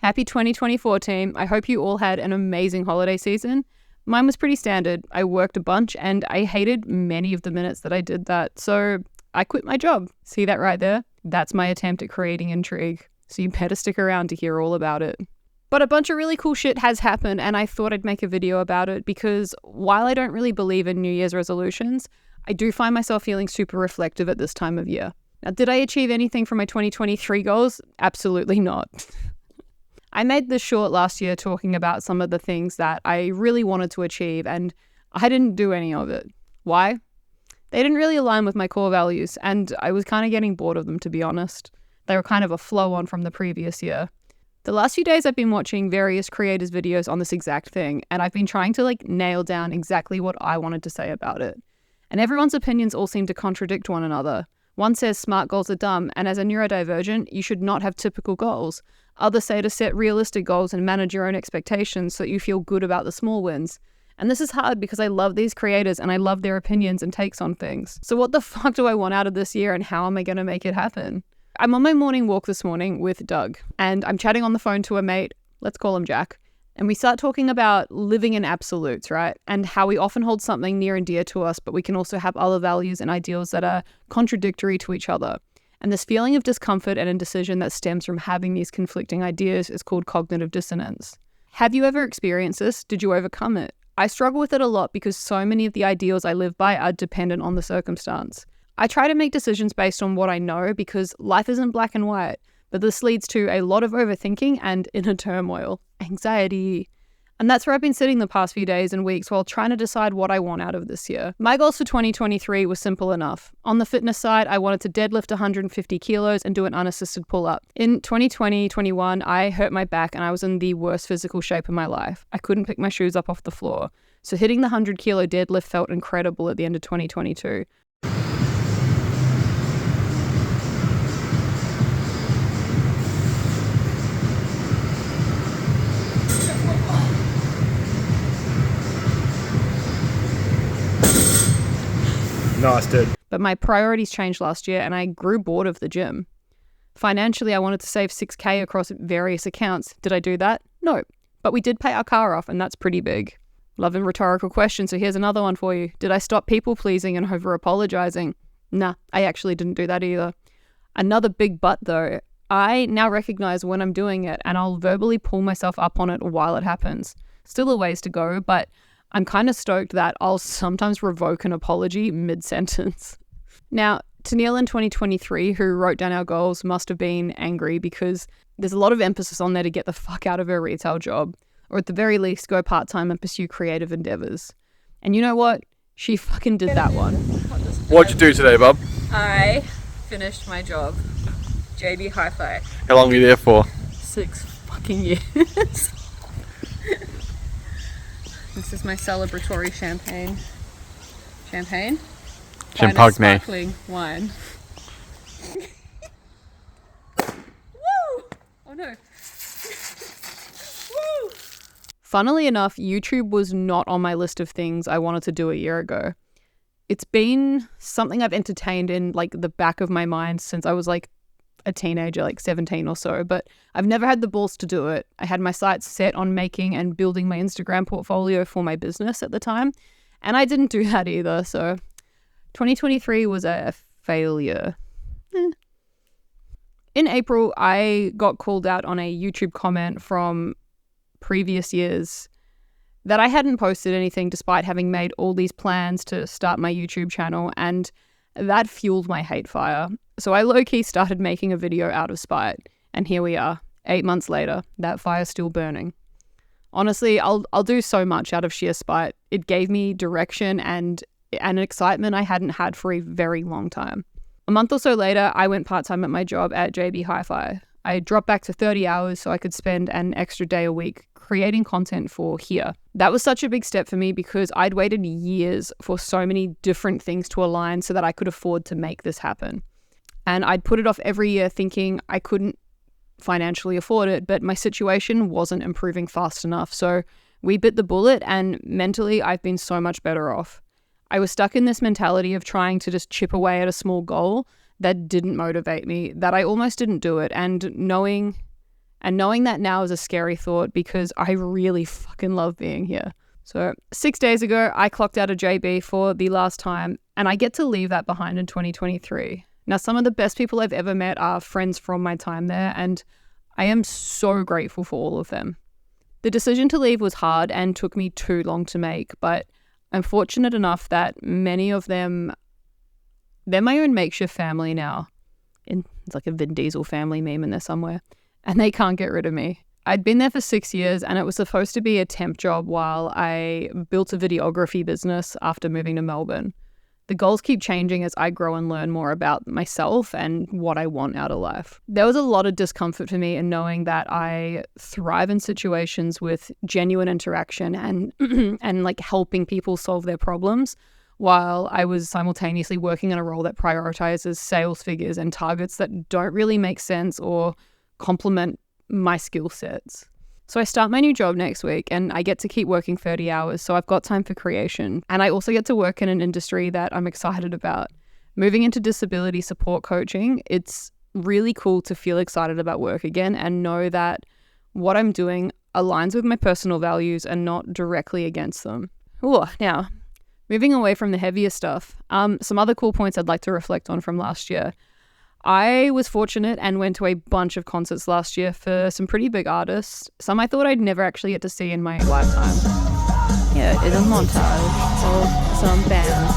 Happy 2024 team. I hope you all had an amazing holiday season. Mine was pretty standard. I worked a bunch and I hated many of the minutes that I did that. So I quit my job. See that right there? That's my attempt at creating intrigue. So you better stick around to hear all about it. But a bunch of really cool shit has happened and I thought I'd make a video about it because while I don't really believe in New Year's resolutions, I do find myself feeling super reflective at this time of year. Now, did I achieve anything from my 2023 goals? Absolutely not. I made this short last year talking about some of the things that I really wanted to achieve and I didn't do any of it. Why? They didn't really align with my core values and I was kind of getting bored of them, to be honest. They were kind of a flow on from the previous year. The last few days I've been watching various creators' videos on this exact thing and I've been trying to nail down exactly what I wanted to say about it. And everyone's opinions all seem to contradict one another. One says smart goals are dumb and as a neurodivergent, you should not have typical goals. Others say to set realistic goals and manage your own expectations so that you feel good about the small wins. And this is hard because I love these creators and I love their opinions and takes on things. So what the fuck do I want out of this year and how am I going to make it happen? I'm on my morning walk this morning with Doug and I'm chatting on the phone to a mate, let's call him Jack, and we start talking about living in absolutes, right? And how we often hold something near and dear to us, but we can also have other values and ideals that are contradictory to each other. And this feeling of discomfort and indecision that stems from having these conflicting ideas is called cognitive dissonance. Have you ever experienced this? Did you overcome it? I struggle with it a lot because so many of the ideals I live by are dependent on the circumstance. I try to make decisions based on what I know because life isn't black and white, but this leads to a lot of overthinking and inner turmoil, anxiety. And that's where I've been sitting the past few days and weeks while trying to decide what I want out of this year. My goals for 2023 were simple enough. On the fitness side, I wanted to deadlift 150 kilos and do an unassisted pull-up. In 2020-21, I hurt my back and I was in the worst physical shape of my life. I couldn't pick my shoes up off the floor. So hitting the 100 kilo deadlift felt incredible at the end of 2022. Nice, dude. But my priorities changed last year and I grew bored of the gym. Financially, I wanted to save $6,000 across various accounts. Did I do that? No. But we did pay our car off and that's pretty big. Loving rhetorical questions, so here's another one for you. Did I stop people pleasing and over-apologizing? Nah, I actually didn't do that either. Another big but though, I now recognize when I'm doing it and I'll verbally pull myself up on it while it happens. Still a ways to go, but I'm kind of stoked that I'll sometimes revoke an apology mid-sentence. Now, Tennille in 2023, who wrote down our goals, must have been angry because there's a lot of emphasis on there to get the fuck out of her retail job, or at the very least go part-time and pursue creative endeavors. And you know what? She fucking did that one. What'd you do today, bub? I finished my job. JB Hi-Fi. How long were you there for? 6 fucking years. This is my celebratory champagne. Champagne? Champagne. Sparkling wine. Woo! Oh no. Woo! Funnily enough, YouTube was not on my list of things I wanted to do a year ago. It's been something I've entertained in the back of my mind since I was a teenager, 17 or so, but I've never had the balls to do it. I had my sights set on making and building my Instagram portfolio for my business at the time, and I didn't do that either, so 2023 was a failure. In April, I got called out on a YouTube comment from previous years that I hadn't posted anything despite having made all these plans to start my YouTube channel, and that fueled my hate fire. So I low-key started making a video out of spite, and here we are, 8 months later, that fire's still burning. Honestly, I'll do so much out of sheer spite. It gave me direction and an excitement I hadn't had for a very long time. A month or so later, I went part-time at my job at JB Hi-Fi. I dropped back to 30 hours so I could spend an extra day a week creating content for here. That was such a big step for me because I'd waited years for so many different things to align so that I could afford to make this happen. And I'd put it off every year thinking I couldn't financially afford it, but my situation wasn't improving fast enough. So we bit the bullet and mentally I've been so much better off. I was stuck in this mentality of trying to just chip away at a small goal that didn't motivate me, that I almost didn't do it. And knowing And knowing that now is a scary thought because I really fucking love being here. So 6 days ago, I clocked out of JB for the last time, and I get to leave that behind in 2023. Now, some of the best people I've ever met are friends from my time there, and I am so grateful for all of them. The decision to leave was hard and took me too long to make, but I'm fortunate enough that many of them, they're my own makeshift family now. It's like a Vin Diesel family meme in there somewhere, and they can't get rid of me. I'd been there for 6 years, and it was supposed to be a temp job while I built a videography business after moving to Melbourne. The goals keep changing as I grow and learn more about myself and what I want out of life. There was a lot of discomfort for me in knowing that I thrive in situations with genuine interaction and and like helping people solve their problems, while I was simultaneously working in a role that prioritizes sales figures and targets that don't really make sense or complement my skill sets. So I start my new job next week and I get to keep working 30 hours, so I've got time for creation. And I also get to work in an industry that I'm excited about. Moving into disability support coaching, it's really cool to feel excited about work again and know that what I'm doing aligns with my personal values and not directly against them. Now, moving away from the heavier stuff, some other cool points I'd like to reflect on from last year. I was fortunate and went to a bunch of concerts last year for some pretty big artists. Some I thought I'd never actually get to see in my lifetime. Yeah, it's a montage of some bands.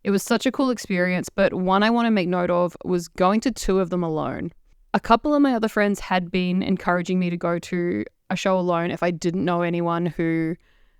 It was such a cool experience, but one I want to make note of was going to 2 of them alone. A couple of my other friends had been encouraging me to go to a show alone if I didn't know anyone who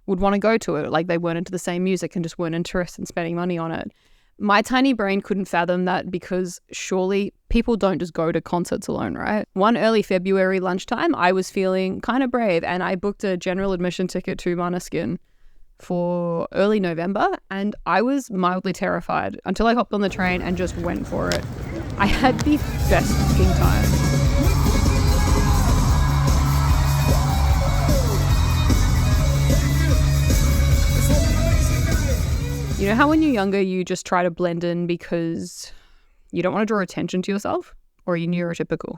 would want to go to it, like they weren't into the same music and just weren't interested in spending money on it. My tiny brain couldn't fathom that because surely people don't just go to concerts alone, right? One early February lunchtime, I was feeling kind of brave and I booked a general admission ticket to Måneskin for early November, and I was mildly terrified until I hopped on the train and just went for it. I had the best fucking time. You know how when you're younger you just try to blend in because you don't want to draw attention to yourself? Or are you neurotypical?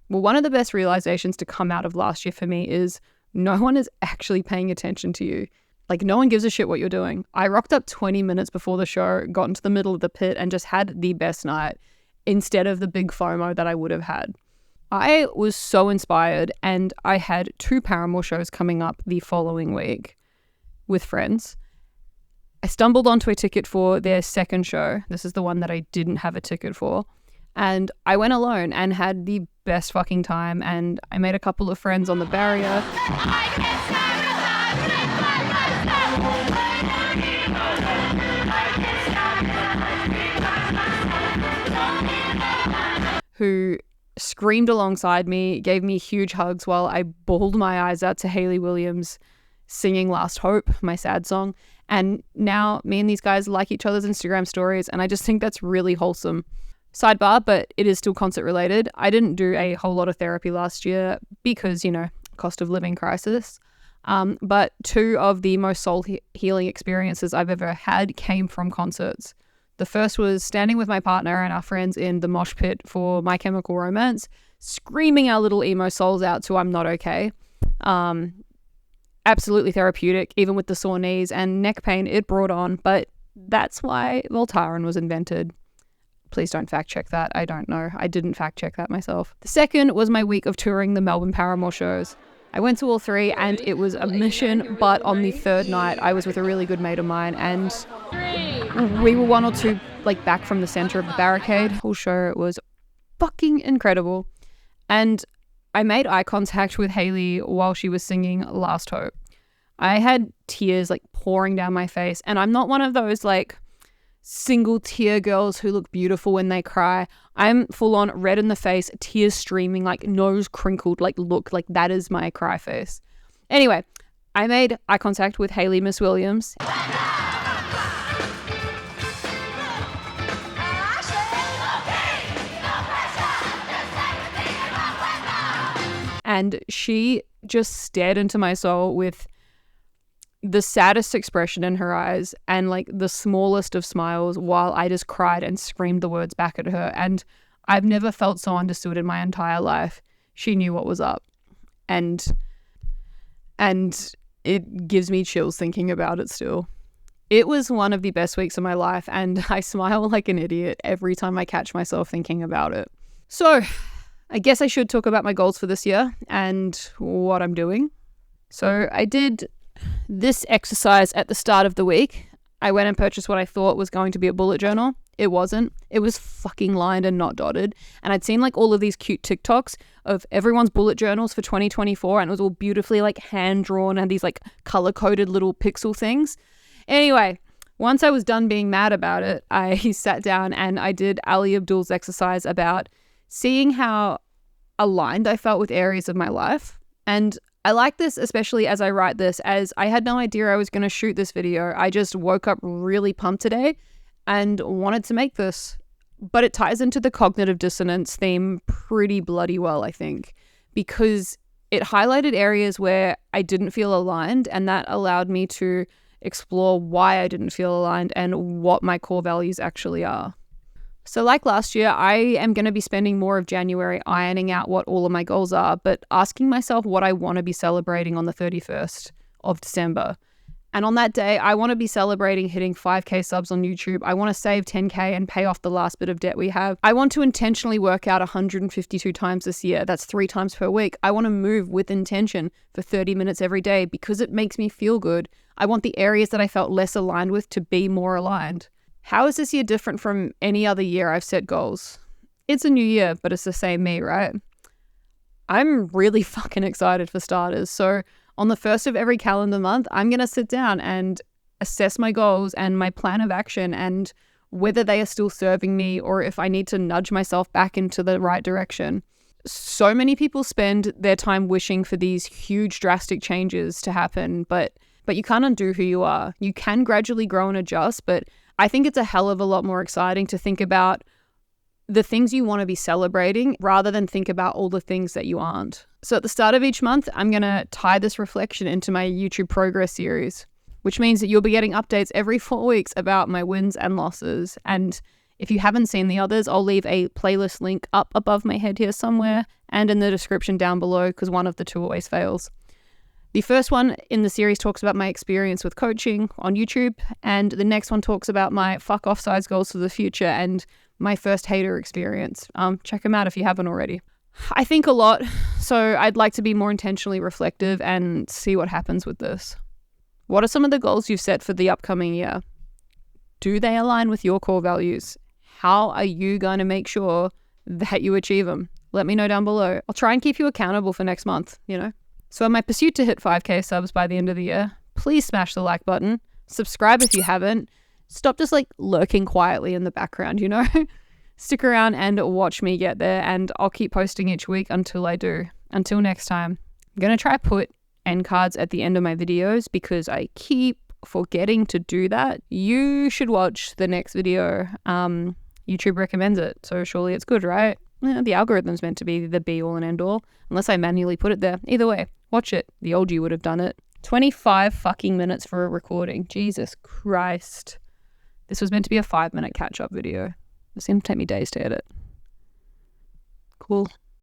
Well, one of the best realizations to come out of last year for me is no one is actually paying attention to you. Like, no one gives a shit what you're doing. I rocked up 20 minutes before the show, got into the middle of the pit, and just had the best night instead of the big FOMO that I would have had. I was so inspired, and I had 2 Paramore shows coming up the following week with friends. I stumbled onto a ticket for their second show. This is the one that I didn't have a ticket for. And I went alone and had the best fucking time, and I made a couple of friends on the barrier. Who screamed alongside me, gave me huge hugs while I bawled my eyes out to Hayley Williams singing Last Hope, my sad song. And now me and these guys like each other's Instagram stories, and I just think that's really wholesome. Sidebar, but it is still concert related. I didn't do a whole lot of therapy last year because, cost of living crisis. But 2 of the most soul healing experiences I've ever had came from concerts. The first was standing with my partner and our friends in the mosh pit for My Chemical Romance, screaming our little emo souls out to I'm Not Okay. Absolutely therapeutic, even with the sore knees and neck pain it brought on, but that's why Voltaren was invented. Please don't fact check that. I don't know. I didn't fact check that myself. The second was my week of touring the Melbourne Paramore shows. I went to all 3 and it was a mission, but on the 3rd night I was with a really good mate of mine and we were 1 or 2 back from the center of the barricade. Whole show was fucking incredible. And I made eye contact with Hayley while she was singing Last Hope. I had tears pouring down my face, and I'm not one of those single tear girls who look beautiful when they cry. I'm full on red in the face, tears streaming, like nose crinkled, like look, like that is my cry face. Anyway, I made eye contact with Hayley Miss Williams. And she just stared into my soul with the saddest expression in her eyes and like the smallest of smiles while I just cried and screamed the words back at her. And I've never felt so understood in my entire life. She knew what was up. And it gives me chills thinking about it still. It was one of the best weeks of my life, and I smile like an idiot every time I catch myself thinking about it. So I guess I should talk about my goals for this year and what I'm doing. So I did this exercise at the start of the week. I went and purchased what I thought was going to be a bullet journal. It wasn't. It was fucking lined and not dotted. And I'd seen like all of these cute TikToks of everyone's bullet journals for 2024, and it was all beautifully like hand drawn and these like color coded little pixel things. Anyway, once I was done being mad about it, I sat down and I did Ali Abdul's exercise about seeing how aligned I felt with areas of my life. And I like this, especially as I write this, as I had no idea I was going to shoot this video. I just woke up really pumped today and wanted to make this. But it ties into the cognitive dissonance theme pretty bloody well, I think, because it highlighted areas where I didn't feel aligned, and that allowed me to explore why I didn't feel aligned and what my core values actually are. So like last year, I am going to be spending more of January ironing out what all of my goals are, but asking myself what I want to be celebrating on the 31st of December. And on that day, I want to be celebrating hitting 5K subs on YouTube. I want to save 10K and pay off the last bit of debt we have. I want to intentionally work out 152 times this year. That's 3 times per week. I want to move with intention for 30 minutes every day because it makes me feel good. I want the areas that I felt less aligned with to be more aligned. How is this year different from any other year I've set goals? It's a new year, but it's the same me, right? I'm really fucking excited for starters. So on the first of every calendar month, I'm going to sit down and assess my goals and my plan of action and whether they are still serving me or if I need to nudge myself back into the right direction. So many people spend their time wishing for these huge drastic changes to happen, but you can't undo who you are. You can gradually grow and adjust, but I think it's a hell of a lot more exciting to think about the things you want to be celebrating rather than think about all the things that you aren't. So at the start of each month, I'm going to tie this reflection into my YouTube progress series, which means that you'll be getting updates every 4 weeks about my wins and losses. And if you haven't seen the others, I'll leave a playlist link up above my head here somewhere and in the description down below because one of the two always fails. The first one in the series talks about my experience with coaching on YouTube, and the next one talks about my fuck off size goals for the future and my first hater experience. Check them out if you haven't already. I think a lot, so I'd like to be more intentionally reflective and see what happens with this. What are some of the goals you've set for the upcoming year? Do they align with your core values? How are you going to make sure that you achieve them? Let me know down below. I'll try and keep you accountable for next month, So in my pursuit to hit 5K subs by the end of the year, please smash the like button, subscribe if you haven't, stop just like lurking quietly in the background, Stick around and watch me get there, and I'll keep posting each week until I do. Until next time, I'm going to try put end cards at the end of my videos because I keep forgetting to do that. You should watch the next video. YouTube recommends it, so surely it's good, right? The algorithm's meant to be the be all and end all, unless I manually put it there. Either way, watch it. The old you would have done it. 25 fucking minutes for a recording. Jesus Christ. This was meant to be a 5-minute catch-up video. It's going to take me days to edit. Cool.